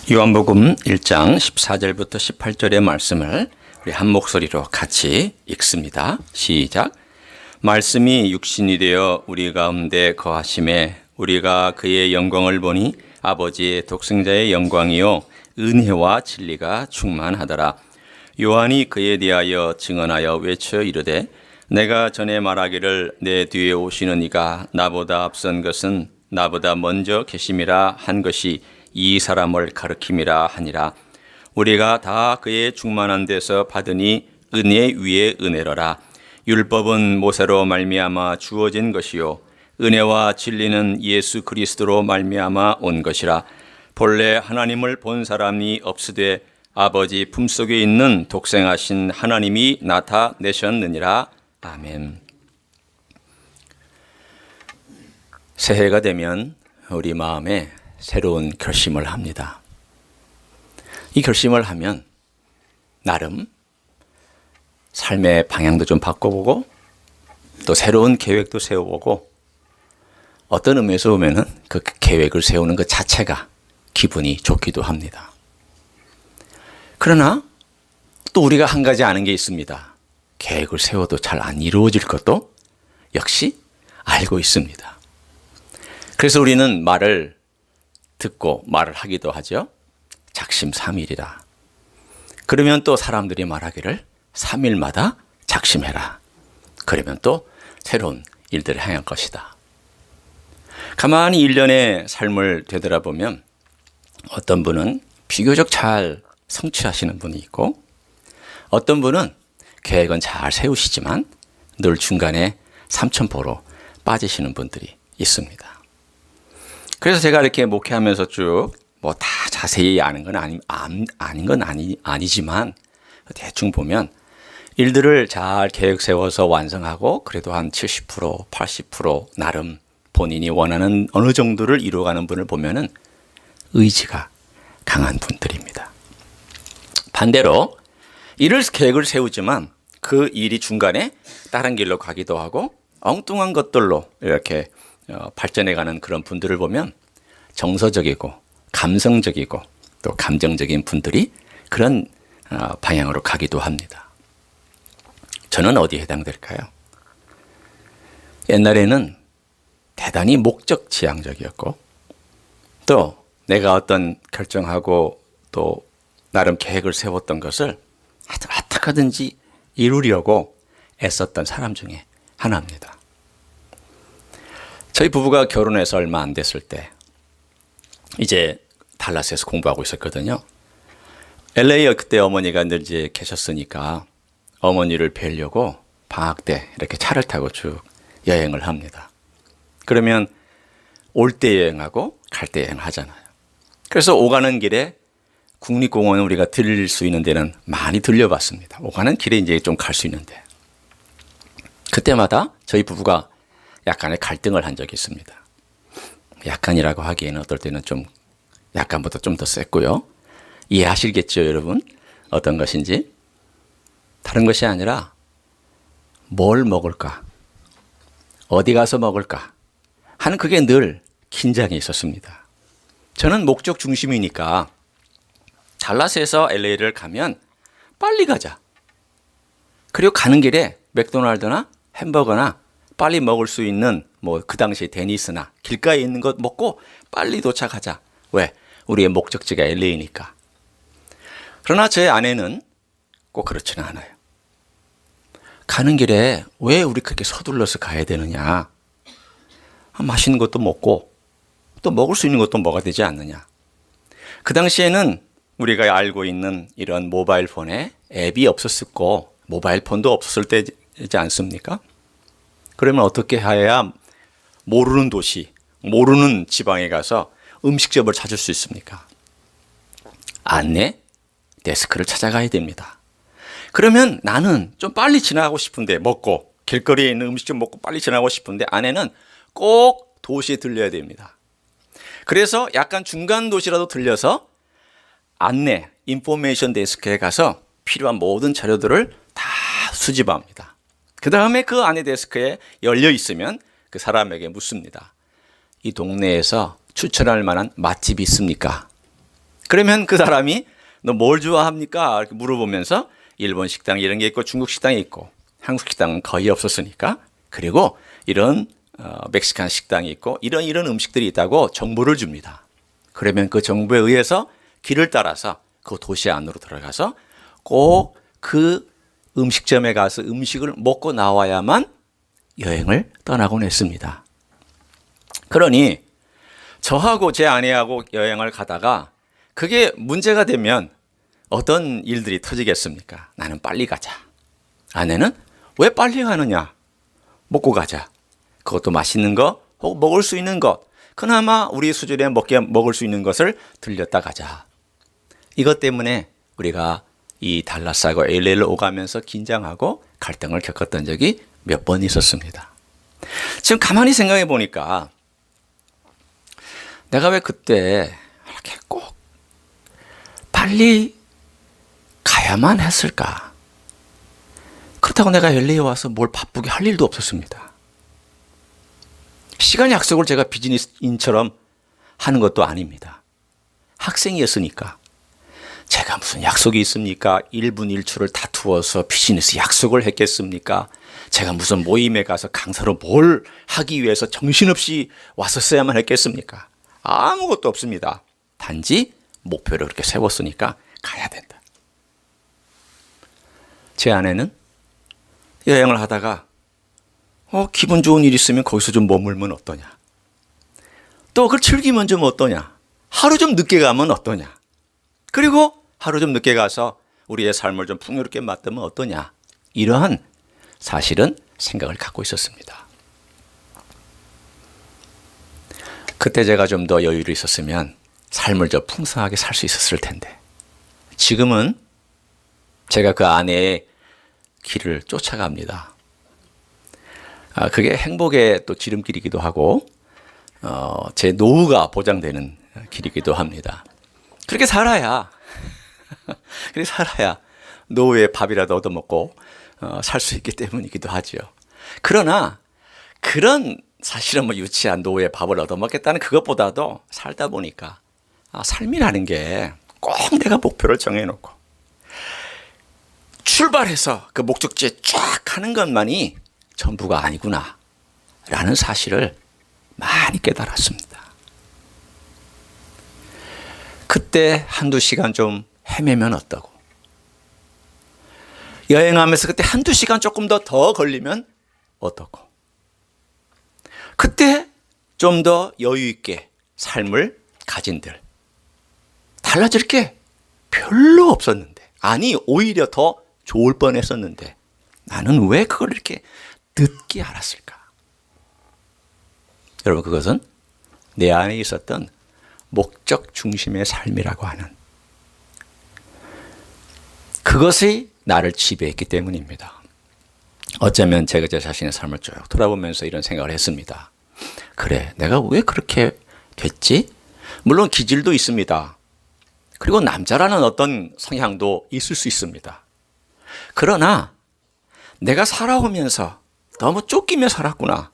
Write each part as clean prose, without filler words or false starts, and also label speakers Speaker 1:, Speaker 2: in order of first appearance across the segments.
Speaker 1: 요한복음 1장 14절부터 18절의 말씀을 우리 한 목소리로 같이 읽습니다. 시작. 말씀이 육신이 되어 우리 가운데 거하심에 우리가 그의 영광을 보니 아버지의 독생자의 영광이요 은혜와 진리가 충만하더라. 요한이 그에 대하여 증언하여 외쳐 이르되 내가 전에 말하기를 내 뒤에 오시는 이가 나보다 앞선 것은 나보다 먼저 계심이라 한 것이 이 사람을 가르킴이라 하니라. 우리가 다 그의 충만한 데서 받으니 은혜 위에 은혜로라. 율법은 모세로 말미암아 주어진 것이요 은혜와 진리는 예수 그리스도로 말미암아 온 것이라. 본래 하나님을 본 사람이 없으되 아버지 품속에 있는 독생하신 하나님이 나타내셨느니라. 아멘. 새해가 되면 우리 마음에 새로운 결심을 합니다. 이 결심을 하면 나름 삶의 방향도 좀 바꿔보고 또 새로운 계획도 세워보고 어떤 의미에서 보면은 그 계획을 세우는 것 자체가 기분이 좋기도 합니다. 그러나 또 우리가 한 가지 아는 게 있습니다. 계획을 세워도 잘 안 이루어질 것도 역시 알고 있습니다. 그래서 우리는 말을 듣고 말을 하기도 하죠. 작심삼일이라. 그러면 또 사람들이 말하기를 3일마다 작심해라. 그러면 또 새로운 일들을 행할 것이다. 가만히 1년의 삶을 되돌아보면 어떤 분은 비교적 잘 성취하시는 분이 있고 어떤 분은 계획은 잘 세우시지만 늘 중간에 삼천포로 빠지시는 분들이 있습니다. 그래서 제가 이렇게 목회하면서 쭉 뭐 다 자세히 아는 건 아니지만 대충 보면 일들을 잘 계획 세워서 완성하고 그래도 한 70%, 80% 나름 본인이 원하는 어느 정도를 이루어가는 분을 보면은 의지가 강한 분들입니다. 반대로 일을 계획을 세우지만 그 일이 중간에 다른 길로 가기도 하고 엉뚱한 것들로 이렇게 발전해가는 그런 분들을 보면 정서적이고 감성적이고 또 감정적인 분들이 그런 방향으로 가기도 합니다. 저는 어디에 해당될까요? 옛날에는 대단히 목적지향적이었고 또 내가 어떤 결정하고 또 나름 계획을 세웠던 것을 어떻게 하든지 이루려고 애썼던 사람 중에 하나입니다. 저희 부부가 결혼해서 얼마 안 됐을 때 이제 달라스에서 공부하고 있었거든요. LA에 그때 어머니가 늘 이제 계셨으니까 어머니를 뵈려고 방학 때 이렇게 차를 타고 쭉 여행을 합니다. 그러면 올 때 여행하고 갈 때 여행하잖아요. 그래서 오가는 길에 국립공원을 우리가 들릴 수 있는 데는 많이 들려봤습니다. 오가는 길에 이제 좀 갈 수 있는데 그때마다 저희 부부가 약간의 갈등을 한 적이 있습니다. 약간이라고 하기에는 어떨 때는 좀 약간보다 좀 더 셌고요. 이해하시겠죠, 여러분? 어떤 것인지? 다른 것이 아니라 뭘 먹을까? 어디 가서 먹을까? 하는 그게 늘 긴장이 있었습니다. 저는 목적 중심이니까 달라스에서 LA를 가면 빨리 가자. 그리고 가는 길에 맥도날드나 햄버거나 빨리 먹을 수 있는 뭐 그 당시 데니스나 길가에 있는 것 먹고 빨리 도착하자. 왜? 우리의 목적지가 LA니까. 그러나 제 아내는 꼭 그렇지는 않아요. 가는 길에 왜 우리 그렇게 서둘러서 가야 되느냐. 맛있는 것도 먹고 또 먹을 수 있는 것도 먹어야 되지 않느냐. 그 당시에는 우리가 알고 있는 이런 모바일 폰에 앱이 없었고 모바일 폰도 없었을 때이지 않습니까? 그러면 어떻게 해야 모르는 도시, 모르는 지방에 가서 음식점을 찾을 수 있습니까? 안내 데스크를 찾아가야 됩니다. 그러면 나는 좀 빨리 지나가고 싶은데 먹고 길거리에 있는 음식점 먹고 빨리 지나가고 싶은데 아내는 꼭 도시에 들려야 됩니다. 그래서 약간 중간 도시라도 들려서 안내, 인포메이션 데스크에 가서 필요한 모든 자료들을 다 수집합니다. 그 다음에 그 안내 데스크에 열려 있으면 그 사람에게 묻습니다. 이 동네에서 추천할 만한 맛집이 있습니까? 그러면 그 사람이 너 뭘 좋아합니까? 이렇게 물어보면서 일본 식당 이런 게 있고 중국 식당이 있고 한국 식당은 거의 없었으니까 그리고 이런 멕시칸 식당이 있고 이런 음식들이 있다고 정보를 줍니다. 그러면 그 정보에 의해서 길을 따라서 그 도시 안으로 들어가서 꼭 그 음식점에 가서 음식을 먹고 나와야만 여행을 떠나곤 했습니다. 그러니 저하고 제 아내하고 여행을 가다가 그게 문제가 되면 어떤 일들이 터지겠습니까? 나는 빨리 가자. 아내는 왜 빨리 가느냐? 먹고 가자. 그것도 맛있는 거, 혹은 먹을 수 있는 것, 그나마 우리 수준에 먹을 수 있는 것을 들렸다 가자. 이것 때문에 우리가 이 달라스하고 LA를 오가면서 긴장하고 갈등을 겪었던 적이 몇 번 있었습니다. 지금 가만히 생각해 보니까 내가 왜 그때 이렇게 꼭 빨리 가야만 했을까? 그렇다고 내가 LA에 와서 뭘 바쁘게 할 일도 없었습니다. 시간 약속을 제가 비즈니스인처럼 하는 것도 아닙니다. 학생이었으니까. 제가 무슨 약속이 있습니까? 1분 1초를 다투어서 비즈니스 약속을 했겠습니까? 제가 무슨 모임에 가서 강사로 뭘 하기 위해서 정신없이 왔었어야만 했겠습니까? 아무것도 없습니다. 단지 목표를 그렇게 세웠으니까 가야 된다. 제 아내는 여행을 하다가 기분 좋은 일 있으면 거기서 좀 머물면 어떠냐? 또 그걸 즐기면 좀 어떠냐? 하루 좀 늦게 가면 어떠냐? 그리고 하루 좀 늦게 가서 우리의 삶을 좀 풍요롭게 맞으면 어떠냐? 이러한 사실은 생각을 갖고 있었습니다. 그때 제가 좀 더 여유를 있었으면 삶을 좀 풍성하게 살 수 있었을 텐데 지금은 제가 그 아내의 길을 쫓아갑니다. 그게 행복의 또 지름길이기도 하고 제 노후가 보장되는 길이기도 합니다. 그렇게 살아야 노후에 밥이라도 얻어먹고 살 수 있기 때문이기도 하죠. 그러나 그런 사실은 유치한 노후에 밥을 얻어먹겠다는 그것보다도 살다 보니까 삶이라는 게 꼭 내가 목표를 정해놓고 출발해서 그 목적지에 쫙 가는 것만이 전부가 아니구나 라는 사실을 많이 깨달았습니다. 그때 한두 시간 좀 헤매면 어떠고 여행하면서 그때 한두 시간 조금 더 걸리면 어떻고 그때 좀 더 여유 있게 삶을 가진들 달라질 게 별로 없었는데 아니 오히려 더 좋을 뻔했었는데 나는 왜 그걸 이렇게 늦게 알았을까? 여러분 그것은 내 안에 있었던 목적 중심의 삶이라고 하는 그것이 나를 지배했기 때문입니다. 어쩌면 제가 제 자신의 삶을 쭉 돌아보면서 이런 생각을 했습니다. 그래, 내가 왜 그렇게 됐지? 물론 기질도 있습니다. 그리고 남자라는 어떤 성향도 있을 수 있습니다. 그러나 내가 살아오면서 너무 쫓기며 살았구나.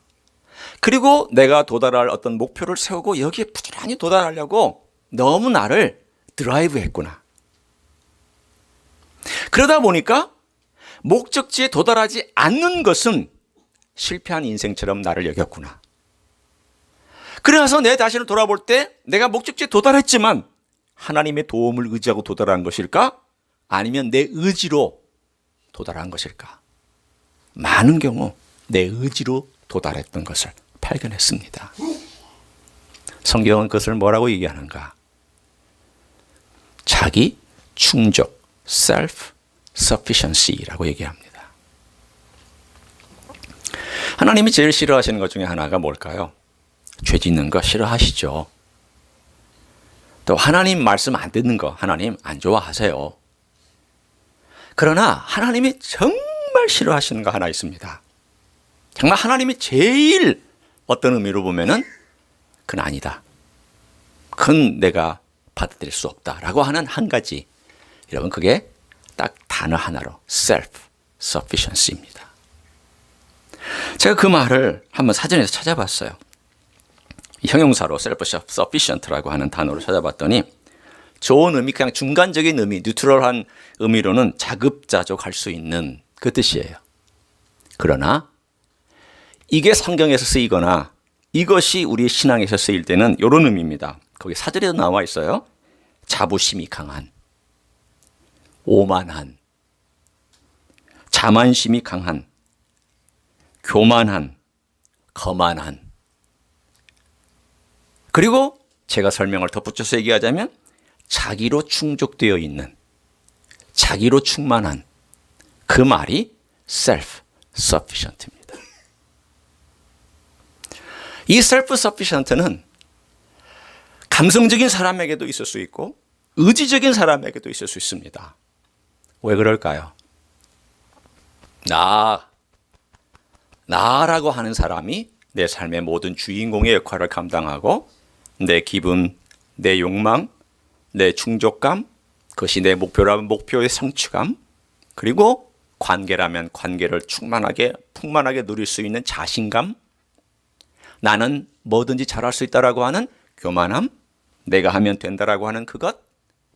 Speaker 1: 그리고 내가 도달할 어떤 목표를 세우고 여기에 부지런히 도달하려고 너무 나를 드라이브 했구나. 그러다 보니까 목적지에 도달하지 않는 것은 실패한 인생처럼 나를 여겼구나. 그래서 내 자신을 돌아볼 때 내가 목적지에 도달했지만 하나님의 도움을 의지하고 도달한 것일까? 아니면 내 의지로 도달한 것일까? 많은 경우 내 의지로 도달했던 것을 발견했습니다. 성경은 그것을 뭐라고 얘기하는가? 자기 충족, self-sufficiency라고 얘기합니다. 하나님이 제일 싫어하시는 것 중에 하나가 뭘까요? 죄 짓는 거 싫어하시죠. 또 하나님 말씀 안 듣는 거 하나님 안 좋아하세요. 그러나 하나님이 정말 싫어하시는 거 하나 있습니다. 정말 하나님이 제일 어떤 의미로 보면은 그건 아니다. 그건 내가 받아들일 수 없다라고 하는 한 가지. 여러분 그게 딱 단어 하나로 self-sufficiency입니다. 제가 그 말을 한번 사전에서 찾아봤어요. 형용사로 self-sufficient라고 하는 단어를 찾아봤더니 좋은 의미, 그냥 중간적인 의미, 뉴트럴한 의미로는 자급자족할 수 있는 그 뜻이에요. 그러나 이게 성경에서 쓰이거나 이것이 우리의 신앙에서 쓰일 때는 이런 의미입니다. 거기 사절에도 나와 있어요. 자부심이 강한, 오만한, 자만심이 강한, 교만한, 거만한. 그리고 제가 설명을 덧붙여서 얘기하자면 자기로 충족되어 있는, 자기로 충만한, 그 말이 self-sufficient입니다. 이 self-sufficient는 감성적인 사람에게도 있을 수 있고 의지적인 사람에게도 있을 수 있습니다. 왜 그럴까요? 나라고 하는 사람이 내 삶의 모든 주인공의 역할을 감당하고 내 기분, 내 욕망, 내 충족감, 그것이 내 목표라면 목표의 성취감, 그리고 관계라면 관계를 풍만하게 누릴 수 있는 자신감, 나는 뭐든지 잘할 수 있다라고 하는 교만함, 내가 하면 된다라고 하는 그것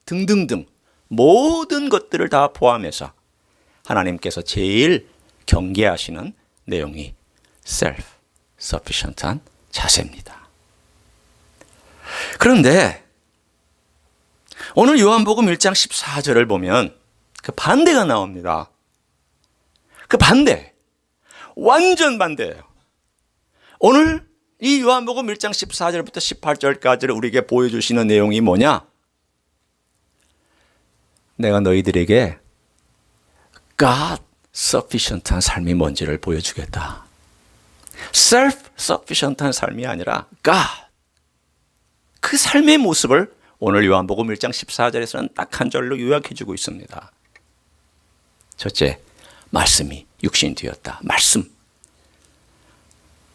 Speaker 1: 등등등 모든 것들을 다 포함해서 하나님께서 제일 경계하시는 내용이 self-sufficient한 자세입니다. 그런데 오늘 요한복음 1장 14절을 보면 그 반대가 나옵니다. 그 반대, 완전 반대예요. 오늘 이 요한복음 1장 14절부터 18절까지를 우리에게 보여주시는 내용이 뭐냐? 내가 너희들에게 God sufficient한 삶이 뭔지를 보여주겠다. self-sufficient한 삶이 아니라 God, 그 삶의 모습을 오늘 요한복음 1장 14절에서는 딱 한 절로 요약해주고 있습니다. 첫째, 말씀이 육신이 되었다. 말씀.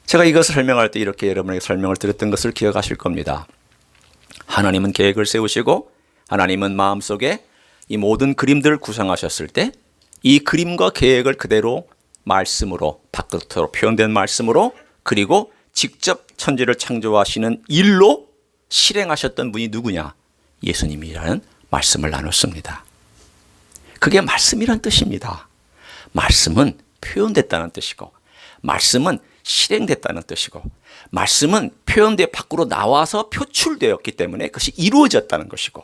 Speaker 1: 제가 이것을 설명할 때 이렇게 여러분에게 설명을 드렸던 것을 기억하실 겁니다. 하나님은 계획을 세우시고 하나님은 마음속에 이 모든 그림들을 구상하셨을 때 이 그림과 계획을 그대로 말씀으로, 바깥으로 표현된 말씀으로, 그리고 직접 천지를 창조하시는 일로 실행하셨던 분이 누구냐? 예수님이라는 말씀을 나눴습니다. 그게 말씀이란 뜻입니다. 말씀은 표현됐다는 뜻이고, 말씀은 실행됐다는 뜻이고, 말씀은 표현돼 밖으로 나와서 표출되었기 때문에 그것이 이루어졌다는 것이고,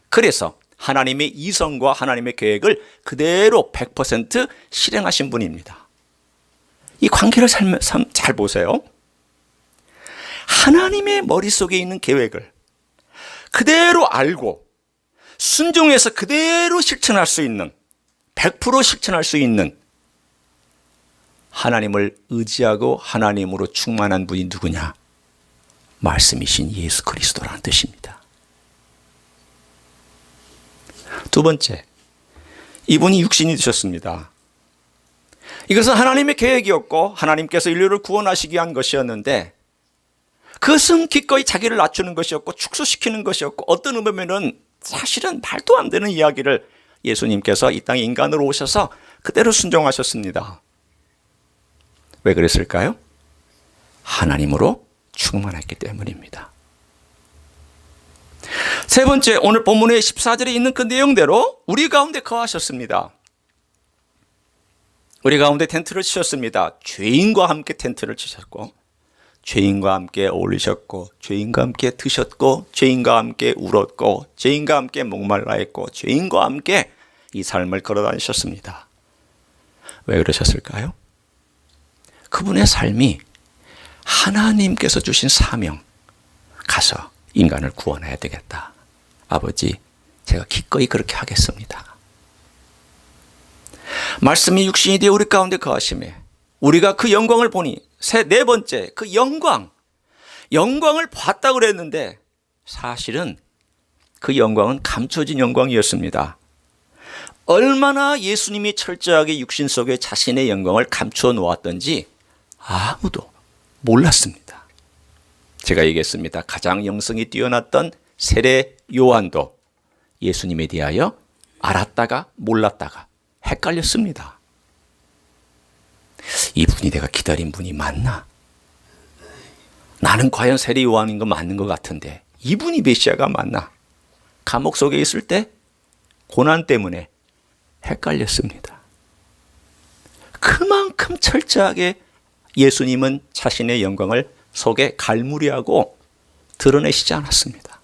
Speaker 1: 그래서 하나님의 이성과 하나님의 계획을 그대로 100% 실행하신 분입니다. 이 관계를 잘 보세요. 하나님의 머릿속에 있는 계획을 그대로 알고 순종해서 그대로 실천할 수 있는, 100% 실천할 수 있는 하나님을 의지하고 하나님으로 충만한 분이 누구냐? 말씀이신 예수 그리스도라는 뜻입니다. 두 번째, 이분이 육신이 되셨습니다. 이것은 하나님의 계획이었고 하나님께서 인류를 구원하시기 위한 것이었는데, 그것은 기꺼이 자기를 낮추는 것이었고 축소시키는 것이었고, 어떤 의미에는 사실은 말도 안 되는 이야기를 예수님께서 이 땅에 인간으로 오셔서 그대로 순종하셨습니다. 왜 그랬을까요? 하나님으로 충만했기 때문입니다. 세 번째, 오늘 본문의 14절에 있는 그 내용대로 우리 가운데 거하셨습니다. 우리 가운데 텐트를 치셨습니다. 죄인과 함께 텐트를 치셨고, 죄인과 함께 어울리셨고, 죄인과 함께 드셨고, 죄인과 함께 울었고, 죄인과 함께 목말라 했고, 죄인과 함께 이 삶을 걸어 다니셨습니다. 왜 그러셨을까요? 그분의 삶이 하나님께서 주신 사명, 가서 인간을 구원해야 되겠다. 아버지, 제가 기꺼이 그렇게 하겠습니다. 말씀이 육신이 되어 우리 가운데 거하심에 우리가 그 영광을 보니, 네 번째, 그 영광을 봤다고 그랬는데 사실은 그 영광은 감춰진 영광이었습니다. 얼마나 예수님이 철저하게 육신 속에 자신의 영광을 감추어 놓았던지 아무도 몰랐습니다. 제가 얘기했습니다. 가장 영성이 뛰어났던 세례 요한도 예수님에 대하여 알았다가 몰랐다가 헷갈렸습니다. 이분이 내가 기다린 분이 맞나? 나는 과연 세례 요한인 거 맞는 것 같은데 이분이 메시아가 맞나? 감옥 속에 있을 때 고난 때문에 헷갈렸습니다. 그만큼 철저하게 예수님은 자신의 영광을 속에 갈무리하고 드러내시지 않았습니다.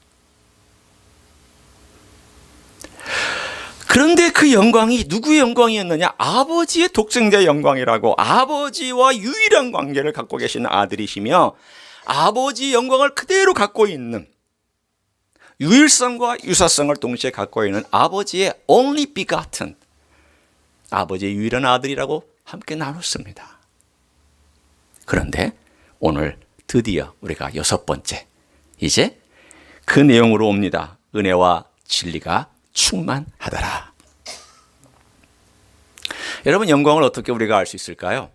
Speaker 1: 그런데 그 영광이 누구의 영광이었느냐? 아버지의 독생자의 영광이라고, 아버지와 유일한 관계를 갖고 계신 아들이시며 아버지의 영광을 그대로 갖고 있는, 유일성과 유사성을 동시에 갖고 있는 아버지의 only begotten, 아버지의 유일한 아들이라고 함께 나눴습니다. 그런데 오늘 드디어 우리가 6번째, 이제 그 내용으로 옵니다. 은혜와 진리가 충만하더라. 여러분, 영광을 어떻게 우리가 알 수 있을까요?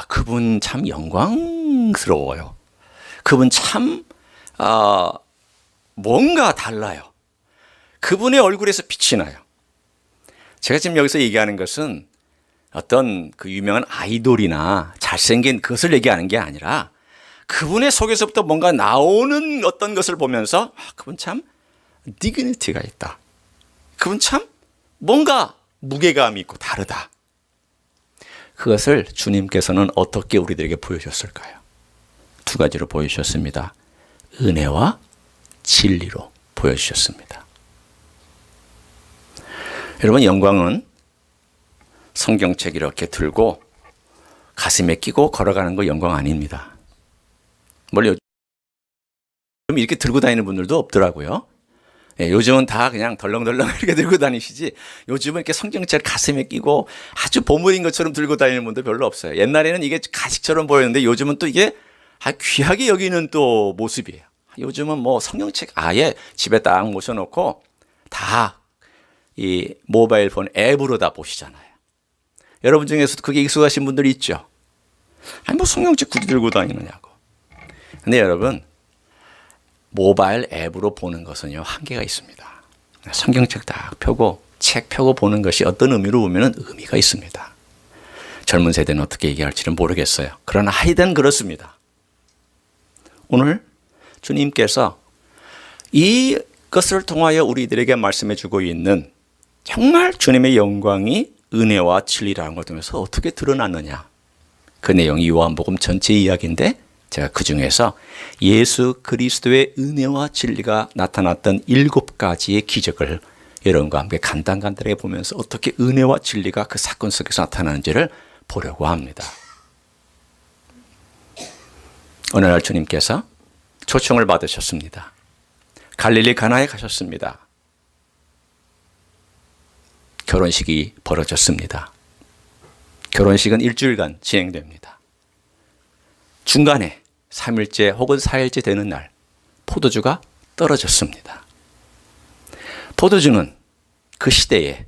Speaker 1: 그분 참 영광스러워요. 그분 참 뭔가 달라요. 그분의 얼굴에서 빛이 나요. 제가 지금 여기서 얘기하는 것은 어떤 그 유명한 아이돌이나 잘생긴 그것을 얘기하는 게 아니라 그분의 속에서부터 뭔가 나오는 어떤 것을 보면서 그분 참 디그니티가 있다. 그분 참 뭔가 무게감이 있고 다르다. 그것을 주님께서는 어떻게 우리들에게 보여주셨을까요? 2가지로 보여주셨습니다. 은혜와 진리로 보여주셨습니다. 여러분, 영광은 성경책 이렇게 들고 가슴에 끼고 걸어가는 거 영광 아닙니다. 요즘 이렇게 들고 다니는 분들도 없더라고요. 요즘은 다 그냥 덜렁덜렁 이렇게 들고 다니시지, 요즘은 이렇게 성경책 가슴에 끼고 아주 보물인 것처럼 들고 다니는 분들 별로 없어요. 옛날에는 이게 가식처럼 보였는데 요즘은 또 이게 귀하게 여기는 또 모습이에요. 요즘은 뭐 성경책 아예 집에 딱 모셔놓고 다 이 모바일 폰 앱으로 다 보시잖아요. 여러분 중에서도 그게 익숙하신 분들이 있죠. 뭐 성경책 굳이 들고 다니느냐고. 근데 여러분, 모바일 앱으로 보는 것은요, 한계가 있습니다. 성경책 딱 펴고 책 펴고 보는 것이 어떤 의미로 보면 의미가 있습니다. 젊은 세대는 어떻게 얘기할지는 모르겠어요. 그러나 하여튼 그렇습니다. 오늘 주님께서 이것을 통하여 우리들에게 말씀해 주고 있는 정말 주님의 영광이 은혜와 진리라는 것 통해서 어떻게 드러났느냐. 그 내용이 요한복음 전체 이야기인데 제가 그 중에서 예수 그리스도의 은혜와 진리가 나타났던 7가지의 기적을 여러분과 함께 간단하게 보면서 어떻게 은혜와 진리가 그 사건 속에서 나타나는지를 보려고 합니다. 어느 날 주님께서 초청을 받으셨습니다. 갈릴리 가나에 가셨습니다. 결혼식이 벌어졌습니다. 결혼식은 일주일간 진행됩니다. 중간에 3일째 혹은 4일째 되는 날 포도주가 떨어졌습니다. 포도주는 그 시대에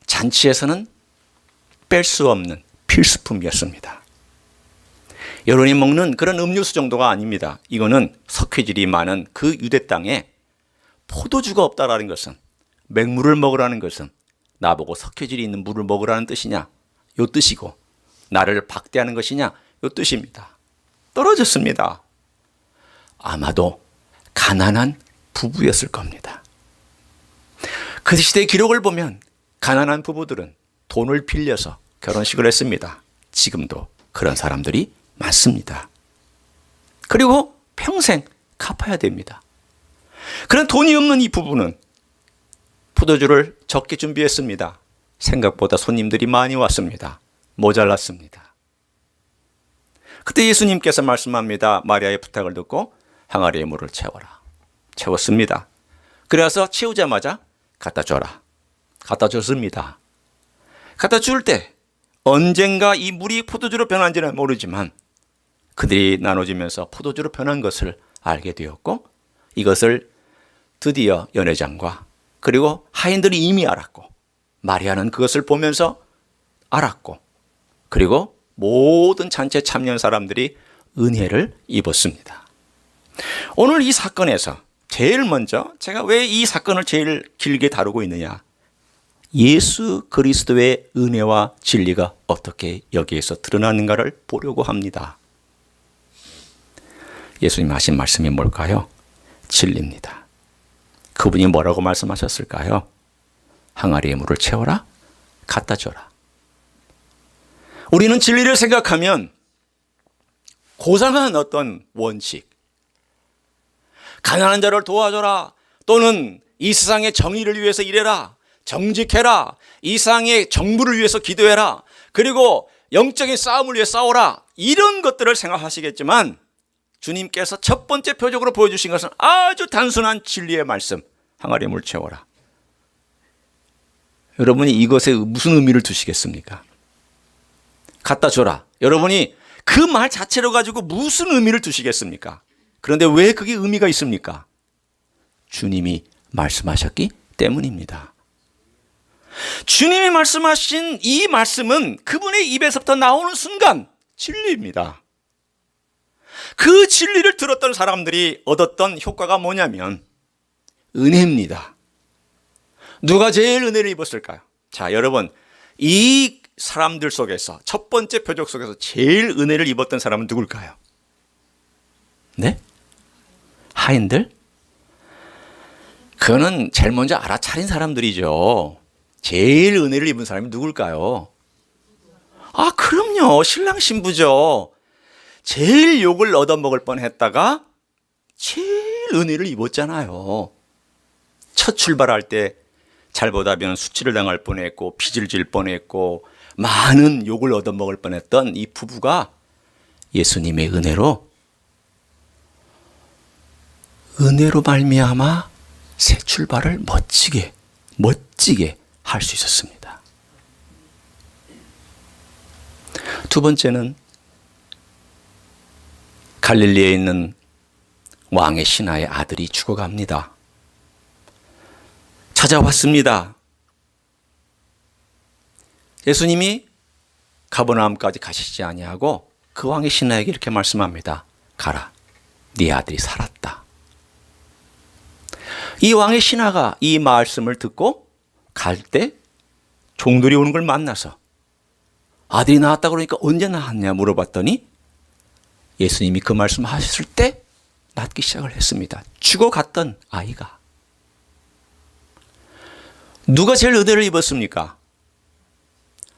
Speaker 1: 잔치에서는 뺄 수 없는 필수품이었습니다. 여론이 먹는 그런 음료수 정도가 아닙니다. 이거는 석회질이 많은 그 유대 땅에 포도주가 없다라는 것은, 맹물을 먹으라는 것은 나보고 석회질이 있는 물을 먹으라는 뜻이냐, 요 뜻이고, 나를 박대하는 것이냐, 요 뜻입니다. 떨어졌습니다. 아마도 가난한 부부였을 겁니다. 그 시대의 기록을 보면 가난한 부부들은 돈을 빌려서 결혼식을 했습니다. 지금도 그런 사람들이 많습니다. 그리고 평생 갚아야 됩니다. 그런 돈이 없는 이 부부는 포도주를 적게 준비했습니다. 생각보다 손님들이 많이 왔습니다. 모자랐습니다. 그때 예수님께서 말씀합니다. 마리아의 부탁을 듣고 항아리에 물을 채워라. 채웠습니다. 그래서 채우자마자 갖다 줘라. 갖다 줬습니다. 갖다 줄 때 언젠가 이 물이 포도주로 변한지는 모르지만 그들이 나눠지면서 포도주로 변한 것을 알게 되었고, 이것을 드디어 연회장과 그리고 하인들이 이미 알았고, 마리아는 그것을 보면서 알았고, 그리고 모든 잔치에 참여한 사람들이 은혜를 입었습니다. 오늘 이 사건에서 제일 먼저 제가 왜 이 사건을 제일 길게 다루고 있느냐, 예수 그리스도의 은혜와 진리가 어떻게 여기에서 드러나는가를 보려고 합니다. 예수님 하신 말씀이 뭘까요? 진리입니다. 그분이 뭐라고 말씀하셨을까요? 항아리에 물을 채워라, 갖다 줘라. 우리는 진리를 생각하면 고상한 어떤 원칙, 가난한 자를 도와줘라, 또는 이 세상의 정의를 위해서 일해라, 정직해라, 이 세상의 정부를 위해서 기도해라, 그리고 영적인 싸움을 위해 싸워라, 이런 것들을 생각하시겠지만 주님께서 첫 번째 표적으로 보여주신 것은 아주 단순한 진리의 말씀, 항아리에 물 채워라. 여러분이 이것에 무슨 의미를 두시겠습니까? 갖다 줘라. 여러분이 그 말 자체로 가지고 무슨 의미를 두시겠습니까? 그런데 왜 그게 의미가 있습니까? 주님이 말씀하셨기 때문입니다. 주님이 말씀하신 이 말씀은 그분의 입에서부터 나오는 순간 진리입니다. 그 진리를 들었던 사람들이 얻었던 효과가 뭐냐면 은혜입니다. 누가 제일 은혜를 입었을까요? 자, 여러분, 이 사람들 속에서 첫 번째 표적 속에서 제일 은혜를 입었던 사람은 누굴까요? 네? 하인들? 그거는 제일 먼저 알아차린 사람들이죠. 제일 은혜를 입은 사람이 누굴까요? 아, 그럼요. 신랑 신부죠. 제일 욕을 얻어먹을 뻔했다가 제일 은혜를 입었잖아요. 첫 출발할 때 잘못하면 수치를 당할 뻔했고 빚을 질 뻔했고 많은 욕을 얻어먹을 뻔했던 이 부부가 예수님의 은혜로 말미암아 새 출발을 멋지게 할 수 있었습니다. 두 번째는 갈릴리에 있는 왕의 신하의 아들이 죽어갑니다. 찾아왔습니다. 예수님이 가버나움까지 가시지 아니하고 그 왕의 신하에게 이렇게 말씀합니다. 가라, 네 아들이 살았다. 이 왕의 신하가 이 말씀을 듣고 갈 때 종들이 오는 걸 만나서 아들이 나왔다 그러니까 언제 나왔냐 물어봤더니 예수님이 그 말씀 하셨을 때 낫기 시작을 했습니다. 죽어갔던 아이가. 누가 제일 은혜를 입었습니까?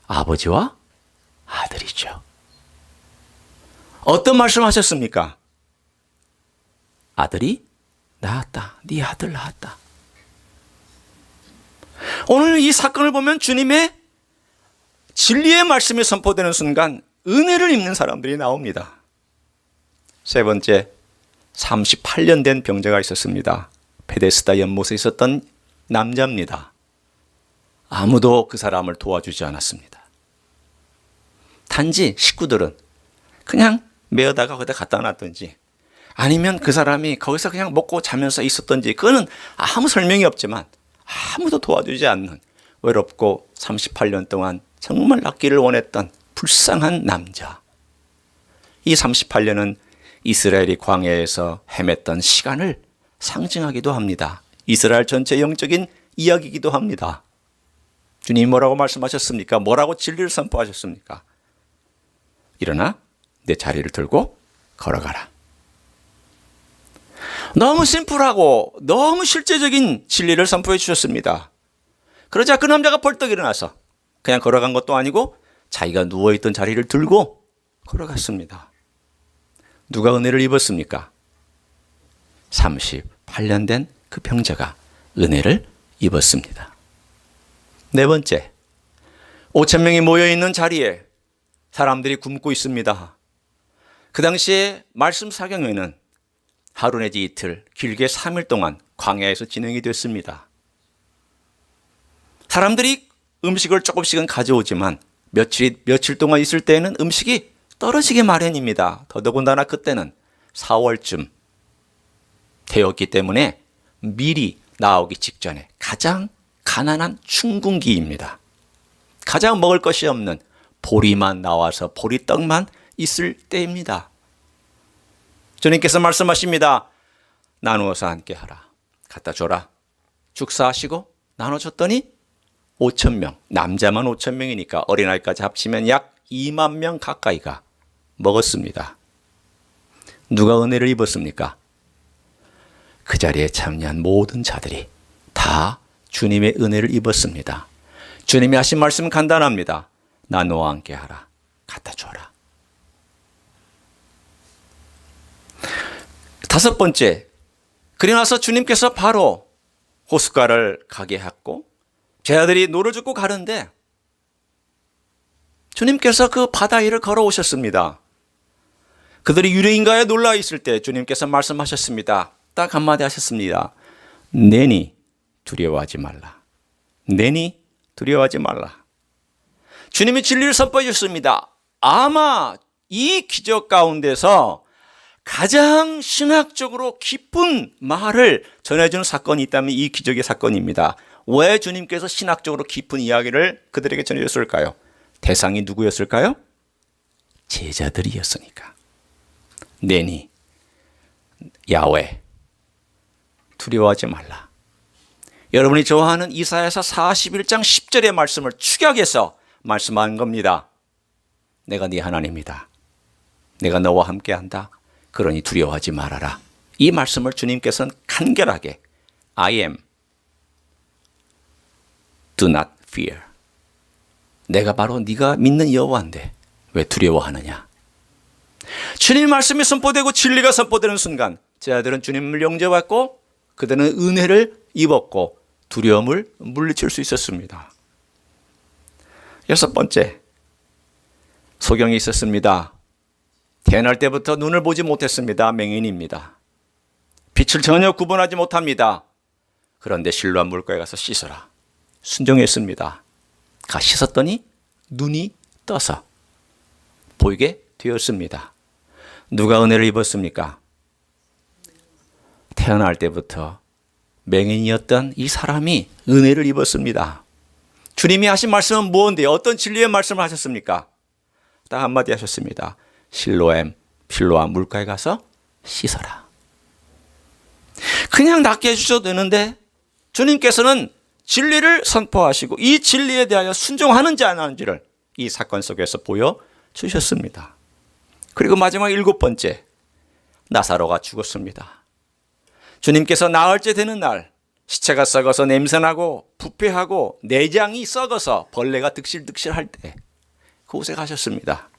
Speaker 1: 아버지와 아들이죠. 어떤 말씀 하셨습니까? 아들이 나았다. 네 아들 나았다. 오늘 이 사건을 보면 주님의 진리의 말씀이 선포되는 순간 은혜를 입는 사람들이 나옵니다. 세 번째, 38년 된 병자가 있었습니다. 베데스다 연못에 있었던 남자입니다. 아무도 그 사람을 도와주지 않았습니다. 단지 식구들은 그냥 메어다가 거기다 갖다 놨든지 아니면 그 사람이 거기서 그냥 먹고 자면서 있었던지 그거는 아무 설명이 없지만 아무도 도와주지 않는 외롭고 38년 동안 정말 낫기를 원했던 불쌍한 남자. 이 38년은 이스라엘이 광야에서 헤맸던 시간을 상징하기도 합니다. 이스라엘 전체 영적인 이야기이기도 합니다. 주님이 뭐라고 말씀하셨습니까? 뭐라고 진리를 선포하셨습니까? 일어나 내 자리를 들고 걸어가라. 너무 심플하고 너무 실제적인 진리를 선포해 주셨습니다. 그러자 그 남자가 벌떡 일어나서 그냥 걸어간 것도 아니고 자기가 누워있던 자리를 들고 걸어갔습니다. 누가 은혜를 입었습니까? 38년 된 그 병자가 은혜를 입었습니다. 네 번째, 5,000명이 모여있는 자리에 사람들이 굶고 있습니다. 그 당시에 말씀 사경회는 하루 내지 이틀, 길게 3일 동안 광야에서 진행이 됐습니다. 사람들이 음식을 조금씩은 가져오지만 며칠 동안 있을 때에는 음식이 떨어지게 마련입니다. 더더군다나 그때는 4월쯤 되었기 때문에 미리 나오기 직전에 가장 가난한 춘궁기입니다. 가장 먹을 것이 없는 보리만 나와서 보리떡만 있을 때입니다. 주님께서 말씀하십니다. 나누어서 함께 하라. 갖다 줘라. 축사하시고 나눠줬더니 5,000명, 남자만 5,000명이니까 어린아이까지 합치면 약 2만 명 가까이가 먹었습니다. 누가 은혜를 입었습니까? 그 자리에 참여한 모든 자들이 다 주님의 은혜를 입었습니다. 주님이 하신 말씀은 간단합니다. 나 너와 함께 하라. 갖다 줘라. 다섯 번째, 그리고 나서 주님께서 바로 호숫가를 가게 했고 제자들이 노를 젓고 가는데 주님께서 그 바다 위를 걸어오셨습니다. 그들이 유대인가에 놀라 있을 때 주님께서 말씀하셨습니다. 딱 한마디 하셨습니다. 내니 두려워하지 말라. 내니 두려워하지 말라. 주님이 진리를 선포해 주셨습니다. 아마 이 기적 가운데서 가장 신학적으로 깊은 말을 전해주는 사건이 있다면 이 기적의 사건입니다. 왜 주님께서 신학적으로 깊은 이야기를 그들에게 전해줬을까요? 대상이 누구였을까요? 제자들이었으니까. 내니 야훼 두려워하지 말라. 여러분이 좋아하는 이사야서 41장 10절의 말씀을 축약해서 말씀한 겁니다. 내가 네 하나님이다. 내가 너와 함께한다. 그러니 두려워하지 말아라. 이 말씀을 주님께서는 간결하게 I am, do not fear. 내가 바로 네가 믿는 여호와인데 왜 두려워하느냐. 주님 말씀이 선포되고 진리가 선포되는 순간 제자들은 주님을 영접했고 그들은 은혜를 입었고 두려움을 물리칠 수 있었습니다. 여섯 번째, 소경이 있었습니다. 태어날 때부터 눈을 보지 못했습니다. 맹인입니다. 빛을 전혀 구분하지 못합니다. 그런데 실로암 물가에 가서 씻어라. 순종했습니다. 가 씻었더니 눈이 떠서 보이게 되었습니다. 누가 은혜를 입었습니까? 태어날 때부터 맹인이었던 이 사람이 은혜를 입었습니다. 주님이 하신 말씀은 무엇인데 어떤 진리의 말씀을 하셨습니까? 딱 한마디 하셨습니다. 실로암 물가에 가서 씻어라. 그냥 낫게 해주셔도 되는데 주님께서는 진리를 선포하시고 이 진리에 대하여 순종하는지 안 하는지를 이 사건 속에서 보여주셨습니다. 그리고 마지막 일곱 번째, 나사로가 죽었습니다. 주님께서 나흘째 되는 날 시체가 썩어서 냄새나고 부패하고 내장이 썩어서 벌레가 득실득실할 때 그곳에 가셨습니다.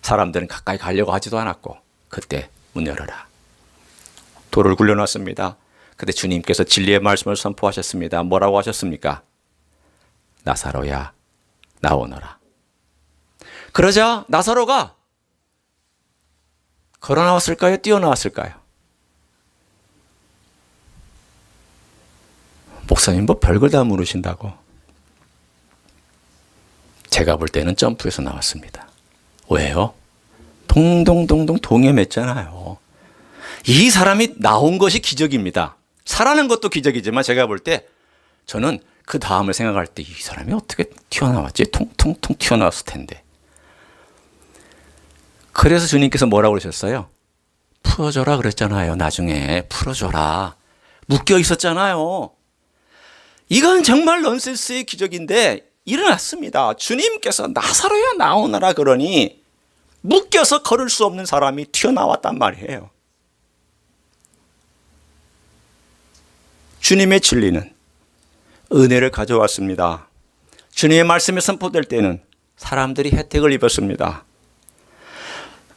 Speaker 1: 사람들은 가까이 가려고 하지도 않았고 그때 문 열어라. 돌을 굴려놨습니다. 그때 주님께서 진리의 말씀을 선포하셨습니다. 뭐라고 하셨습니까? 나사로야 나오너라. 그러자 나사로가 걸어 나왔을까요? 뛰어나왔을까요? 목사님 뭐 별걸 다 물으신다고. 제가 볼 때는 점프해서 나왔습니다. 왜요? 동동동동 동해맸잖아요. 이 사람이 나온 것이 기적입니다. 살아난 것도 기적이지만 제가 볼 때 저는 그 다음을 생각할 때 이 사람이 어떻게 튀어나왔지? 통통통 튀어나왔을 텐데. 그래서 주님께서 뭐라고 그러셨어요? 풀어줘라 그랬잖아요. 나중에 풀어줘라. 묶여 있었잖아요. 이건 정말 넌센스의 기적인데 일어났습니다. 주님께서 나사로야 나오너라 그러니 묶여서 걸을 수 없는 사람이 튀어나왔단 말이에요. 주님의 진리는 은혜를 가져왔습니다. 주님의 말씀이 선포될 때는 사람들이 혜택을 입었습니다.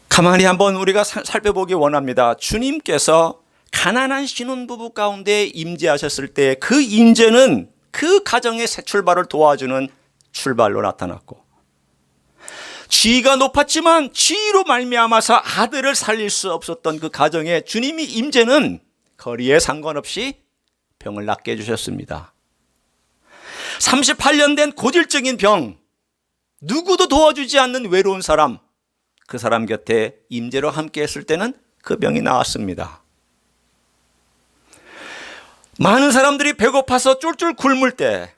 Speaker 1: 가만히 한번 우리가 살펴보기 원합니다. 주님께서 가난한 신혼부부 가운데 임재하셨을 때 그 임재는 그 가정의 새 출발을 도와주는 출발로 나타났고, 지위가 높았지만 지위로 말미암아서 아들을 살릴 수 없었던 그 가정에 주님이 임재는 거리에 상관없이 병을 낫게 해주셨습니다. 38년 된 고질적인 병, 누구도 도와주지 않는 외로운 사람, 그 사람 곁에 임재로 함께 했을 때는 그 병이 나았습니다. 많은 사람들이 배고파서 쫄쫄 굶을 때,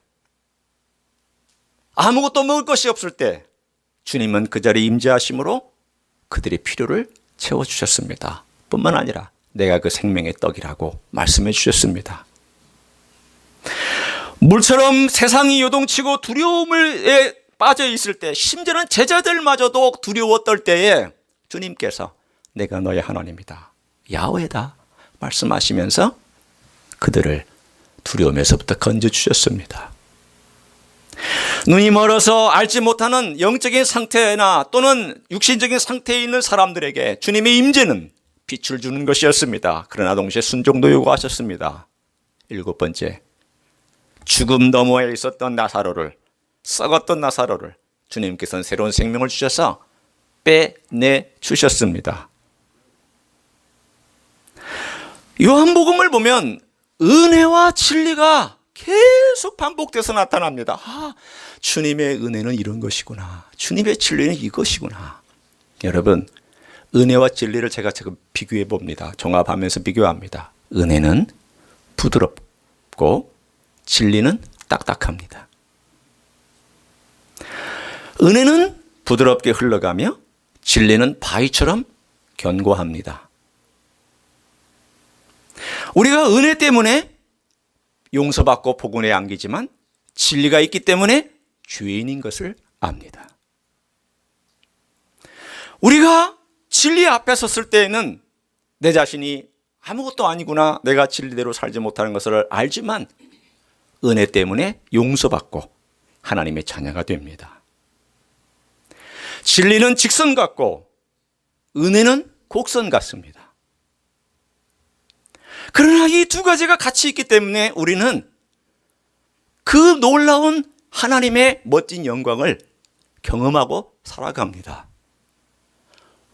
Speaker 1: 아무것도 먹을 것이 없을 때 주님은 그 자리에 임재하심으로 그들의 필요를 채워주셨습니다. 뿐만 아니라 내가 그 생명의 떡이라고 말씀해 주셨습니다. 물처럼 세상이 요동치고 두려움에 빠져 있을 때, 심지어는 제자들마저도 두려워 떨 때에 주님께서 내가 너의 하나님이다. 야훼다 말씀하시면서 그들을 두려움에서부터 건져주셨습니다. 눈이 멀어서 알지 못하는 영적인 상태나 또는 육신적인 상태에 있는 사람들에게 주님의 임재는 빛을 주는 것이었습니다. 그러나 동시에 순종도 요구하셨습니다. 7번째, 죽음 너머에 있었던 나사로를, 썩었던 나사로를 주님께서는 새로운 생명을 주셔서 빼내주셨습니다. 요한복음을 보면 은혜와 진리가 계속 반복돼서 나타납니다. 주님의 은혜는 이런 것이구나. 주님의 진리는 이것이구나. 여러분, 은혜와 진리를 제가 지금 비교해 봅니다. 종합하면서 비교합니다. 은혜는 부드럽고 진리는 딱딱합니다. 은혜는 부드럽게 흘러가며 진리는 바위처럼 견고합니다. 우리가 은혜 때문에 용서받고 복음에 안기지만 진리가 있기 때문에 죄인인 것을 압니다. 우리가 진리 앞에 섰을 때에는 내 자신이 아무것도 아니구나, 내가 진리대로 살지 못하는 것을 알지만 은혜 때문에 용서받고 하나님의 자녀가 됩니다. 진리는 직선 같고 은혜는 곡선 같습니다. 그러나 이 두 가지가 같이 있기 때문에 우리는 그 놀라운 하나님의 멋진 영광을 경험하고 살아갑니다.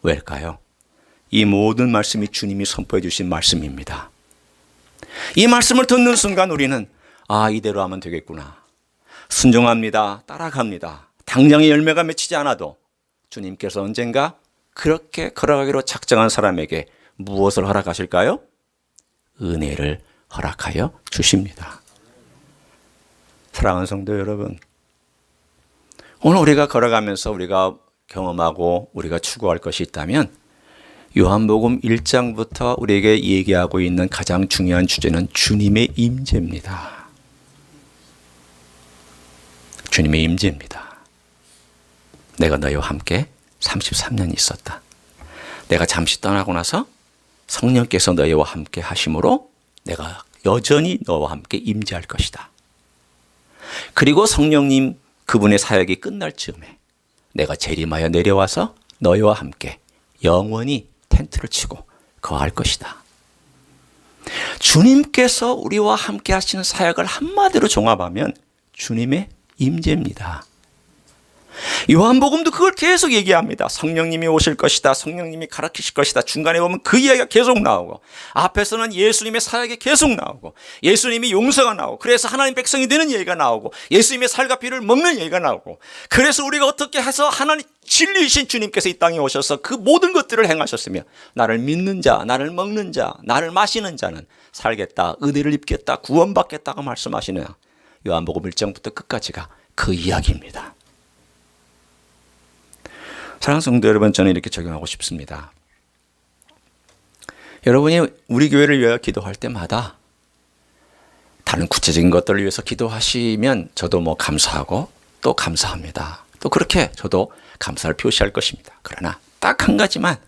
Speaker 1: 왜일까요? 이 모든 말씀이 주님이 선포해 주신 말씀입니다. 이 말씀을 듣는 순간 우리는 이대로 하면 되겠구나. 순종합니다. 따라갑니다. 당장의 열매가 맺히지 않아도 주님께서 언젠가 그렇게 걸어가기로 작정한 사람에게 무엇을 허락하실까요? 은혜를 허락하여 주십니다. 사랑하는 성도 여러분, 오늘 우리가 걸어가면서 우리가 경험하고 우리가 추구할 것이 있다면 요한복음 1장부터 우리에게 얘기하고 있는 가장 중요한 주제는 주님의 임재입니다. 주님의 임재입니다. 내가 너희와 함께 33년 있었다. 내가 잠시 떠나고 나서 성령께서 너희와 함께 하심으로 내가 여전히 너와 함께 임재할 것이다. 그리고 성령님 그분의 사역이 끝날 즈음에 내가 재림하여 내려와서 너희와 함께 영원히 텐트를 치고 거할 것이다. 주님께서 우리와 함께 하시는 사역을 한마디로 종합하면 주님의 임재입니다. 요한복음도 그걸 계속 얘기합니다. 성령님이 오실 것이다. 성령님이 가르치실 것이다. 중간에 보면 그 이야기가 계속 나오고, 앞에서는 예수님의 사역이 계속 나오고, 예수님이 용서가 나오고, 그래서 하나님 백성이 되는 얘기가 나오고, 예수님의 살과 피를 먹는 얘기가 나오고, 그래서 우리가 어떻게 해서 하나님 진리이신 주님께서 이 땅에 오셔서 그 모든 것들을 행하셨으며 나를 믿는 자, 나를 먹는 자, 나를 마시는 자는 살겠다, 은혜를 입겠다, 구원받겠다고 말씀하시는 요한복음 1장부터 끝까지가 그 이야기입니다. 사랑하는 성도 여러분, 저는 이렇게 적용하고 싶습니다. 여러분이 우리 교회를 위하여 기도할 때마다 다른 구체적인 것들을 위해서 기도하시면 저도 감사하고 또 감사합니다. 또 그렇게 저도 감사를 표시할 것입니다. 그러나 딱 한 가지만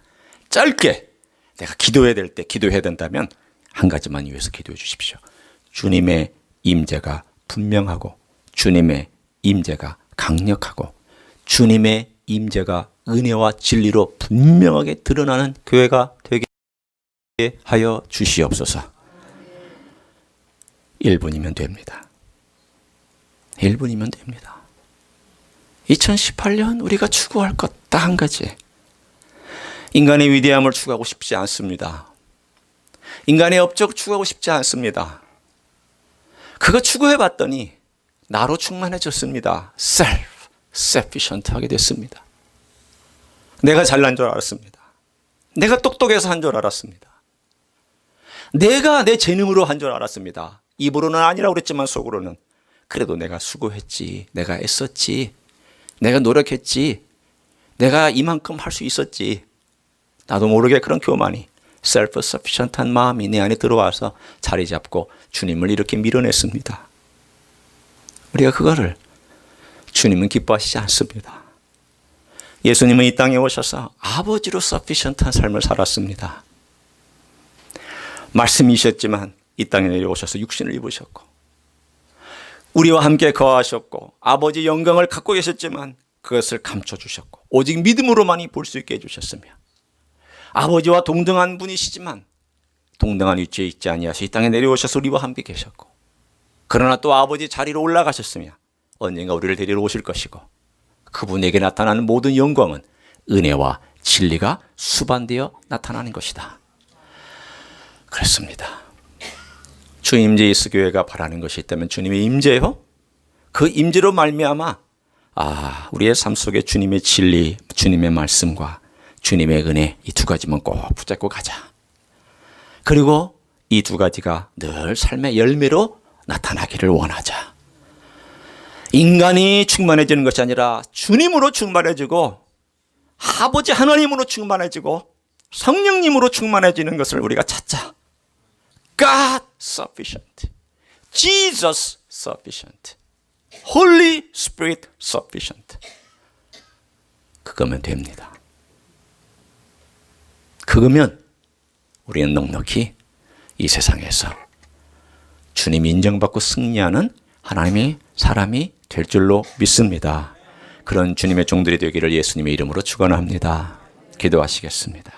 Speaker 1: 짧게 내가 기도해야 될 때 기도해야 된다면 한 가지만 위해서 기도해 주십시오. 주님의 임재가 분명하고 주님의 임재가 강력하고 주님의 임재가 은혜와 진리로 분명하게 드러나는 교회가 되게 하여 주시옵소서. 1분이면 됩니다. 1분이면 됩니다. 2018년 우리가 추구할 것 딱 한 가지. 인간의 위대함을 추구하고 싶지 않습니다. 인간의 업적을 추구하고 싶지 않습니다. 그거 추구해 봤더니 나로 충만해졌습니다. self-sufficient하게 됐습니다. 내가 잘난 줄 알았습니다. 내가 똑똑해서 한 줄 알았습니다. 내가 내 재능으로 한 줄 알았습니다. 입으로는 아니라고 그랬지만 속으로는 그래도 내가 수고했지, 내가 애썼지, 내가 노력했지, 내가 이만큼 할 수 있었지. 나도 모르게 그런 교만이, self-sufficient한 마음이 내 안에 들어와서 자리 잡고 주님을 이렇게 밀어냈습니다. 우리가 그거를, 주님은 기뻐하시지 않습니다. 예수님은 이 땅에 오셔서 아버지로 sufficient한 삶을 살았습니다. 말씀이셨지만 이 땅에 내려오셔서 육신을 입으셨고 우리와 함께 거하셨고 아버지 영광을 갖고 계셨지만 그것을 감춰주셨고 오직 믿음으로만이 볼 수 있게 해주셨으며 아버지와 동등한 분이시지만 동등한 위치에 있지 아니하시 이 땅에 내려오셔서 우리와 함께 계셨고 그러나 또 아버지 자리로 올라가셨으며 언젠가 우리를 데리러 오실 것이고 그분에게 나타나는 모든 영광은 은혜와 진리가 수반되어 나타나는 것이다. 그렇습니다. 주 임재 예수교회가 바라는 것이 있다면 주님의 임재요. 그 임재로 말미암아 우리의 삶 속에 주님의 진리, 주님의 말씀과 주님의 은혜 이 두 가지만 꼭 붙잡고 가자. 그리고 이 두 가지가 늘 삶의 열매로 나타나기를 원하자. 인간이 충만해지는 것이 아니라 주님으로 충만해지고 아버지 하나님으로 충만해지고 성령님으로 충만해지는 것을 우리가 찾자. God sufficient, Jesus sufficient, Holy Spirit sufficient. 그거면 됩니다. 그거면 우리는 넉넉히 이 세상에서 주님 인정받고 승리하는 하나님의 사람이 될 줄로 믿습니다. 그런 주님의 종들이 되기를 예수님의 이름으로 축원합니다. 기도하시겠습니다.